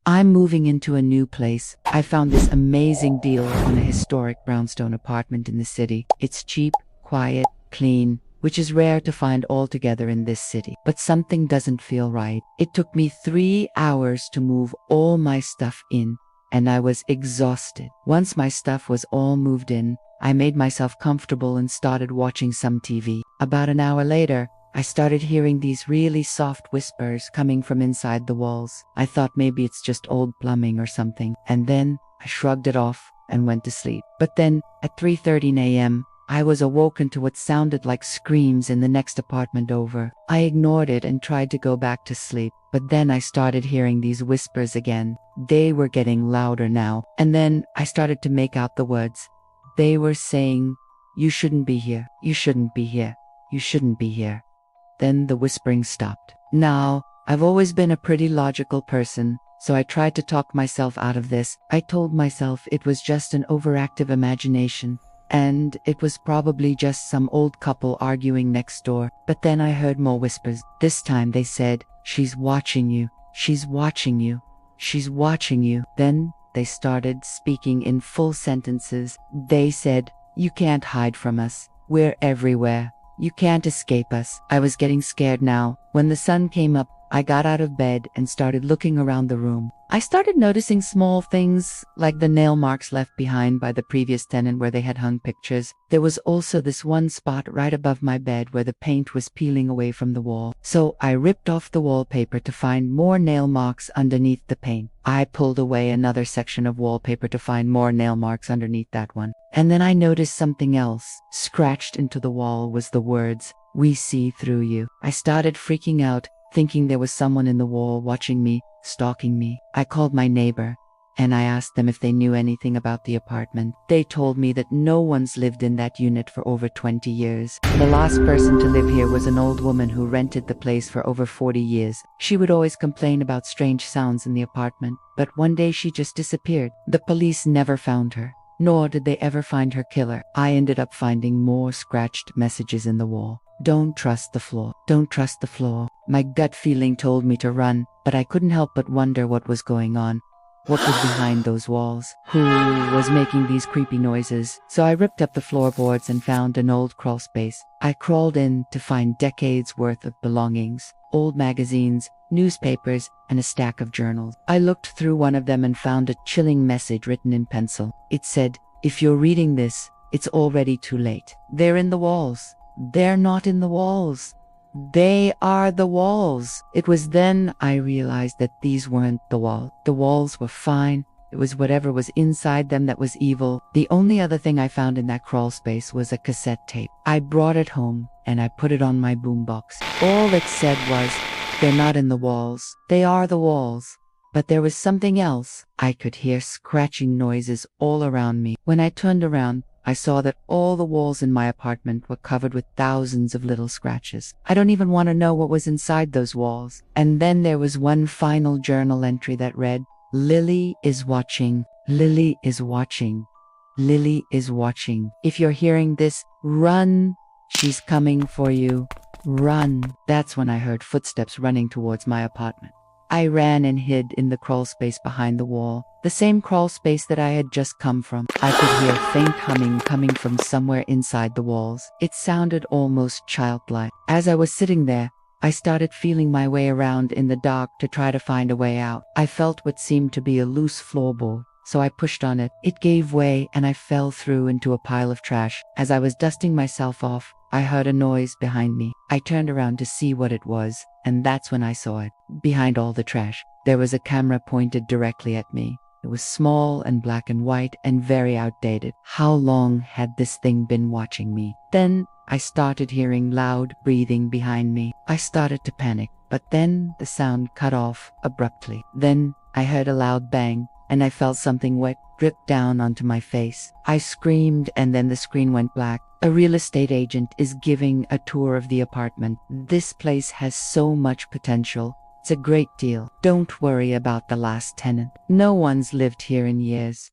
I'm moving into a new place. I found this amazing deal on a historic brownstone apartment in the city. It's cheap, quiet, clean, which is rare to find altogether in this city. But something doesn't feel right. It took me 3 hours to move all my stuff in, and I was exhausted. Once my stuff was all moved in, I made myself comfortable and started watching some TV. About an hour later, I started hearing these really soft whispers coming from inside the walls. I thought maybe it's just old plumbing or something, and then I shrugged it off and went to sleep. But then, at 3:13 a.m., I was awoken to what sounded like screams in the next apartment over. I ignored it and tried to go back to sleep, but then I started hearing these whispers again. They were getting louder now, and then I started to make out the words. They were saying, "You shouldn't be here, you shouldn't be here, you shouldn't be here." Then the whispering stopped. Now, I've always been a pretty logical person, so I tried to talk myself out of this. I told myself it was just an overactive imagination, and it was probably just some old couple arguing next door. But then I heard more whispers. This time they said, "She's watching you, she's watching you, she's watching you." Then they started speaking in full sentences. They said, "You can't hide from us. We're everywhere. You can't escape us." I was getting scared now. When the sun came up, I got out of bed and started looking around the room. I started noticing small things, like the nail marks left behind by the previous tenant where they had hung pictures. There was also this one spot right above my bed where the paint was peeling away from the wall. So I ripped off the wallpaper to find more nail marks underneath the paint. I pulled away another section of wallpaper to find more nail marks underneath that one. And then I noticed something else. Scratched into the wall was the words, "We see through you." I started freaking out, thinking there was someone in the wall watching me, stalking me. I called my neighbor, and I asked them if they knew anything about the apartment. They told me that no one's lived in that unit for over 20 years. The last person to live here was an old woman who rented the place for over 40 years. She would always complain about strange sounds in the apartment, but one day she just disappeared. The police never found her, nor did they ever find her killer. I ended up finding more scratched messages in the wall. "Don't trust the floor. Don't trust the floor." My gut feeling told me to run, but I couldn't help but wonder what was going on. What was behind those walls? Who was making these creepy noises? So I ripped up the floorboards and found an old crawl space. I crawled in to find decades worth of belongings, old magazines, newspapers, and a stack of journals. I looked through one of them and found a chilling message written in pencil. It said, "If you're reading this, it's already too late. They're in the walls. They're not in the walls. They are the walls." It was then I realized that these weren't the walls. The walls were fine. It was whatever was inside them that was evil. The only other thing I found in that crawl space was a cassette tape. I brought it home and I put it on my boombox. All it said was, "They're not in the walls. They are the walls." But there was something else. I could hear scratching noises all around me. When I turned around, I saw that all the walls in my apartment were covered with thousands of little scratches. I don't even want to know what was inside those walls. And then there was one final journal entry that read, "Lily is watching. Lily is watching. Lily is watching. If you're hearing this, run. She's coming for you. Run." That's when I heard footsteps running towards my apartment. I ran and hid in the crawl space behind the wall, the same crawl space that I had just come from. I could hear faint humming coming from somewhere inside the walls. It sounded almost childlike. As I was sitting there, I started feeling my way around in the dark to try to find a way out. I felt what seemed to be a loose floorboard, so I pushed on it. It gave way and I fell through into a pile of trash. As I was dusting myself off, I heard a noise behind me. I turned around to see what it was, and that's when I saw it. Behind all the trash, there was a camera pointed directly at me. It was small and black and white and very outdated. How long had this thing been watching me? Then I started hearing loud breathing behind me. I started to panic, but then the sound cut off abruptly. Then I heard a loud bang, and I felt something wet drip down onto my face. I screamed, and then the screen went black. A real estate agent is giving a tour of the apartment. "This place has so much potential. It's a great deal. Don't worry about the last tenant. No one's lived here in years.